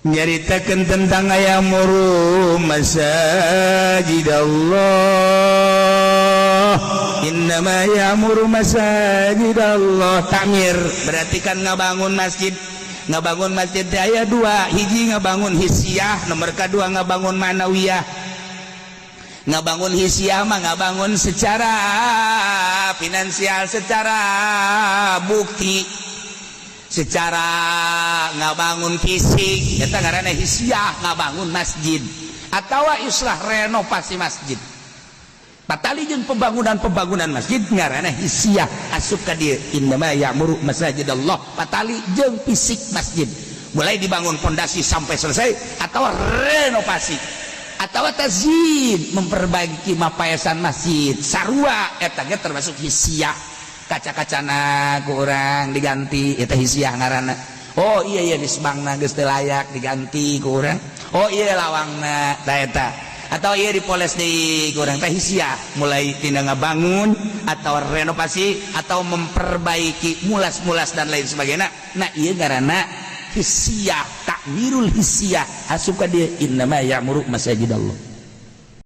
nyaritakeun tentang ayamuru masajid Allah. Innama ya'muru masajid Allah. Takmir berarti kan ngabangun masjid. Ngabangun masjid aya dua, hiji ngabangun hisiah, nomor kedua ngabangun manawiyah. Ngabangun hisiah mah ngabangun secara finansial, secara bukti, secara ngabangun fisik, eta ngaranna hisiah, ngabangun masjid atawa islah renovasi masjid. Patali jeung pembangunan masjid ngaranna hisiah, asup ka dieu innama ya'muru masajidallah, patali jeung fisik masjid, mulai dibangun pondasi sampai selesai atau renovasi atau tazyid, memperbaiki mapayasan masjid sarua, eta ge termasuk hisiah. Kaca-kacana kurang diganti, eta hisiah ngaranna. Oh iya disbangna geus teu layak diganti kurang. Oh iya lawangna tah eta. Atau iya dipoles di kurang teh hisiah, mulai tina ngabangun atau renovasi atau memperbaiki mulas-mulas dan lain sebagainya. Nah iya ngaranna hisiah, takmirul hisiah, asup ka dieu innama ya'muru masajidallah.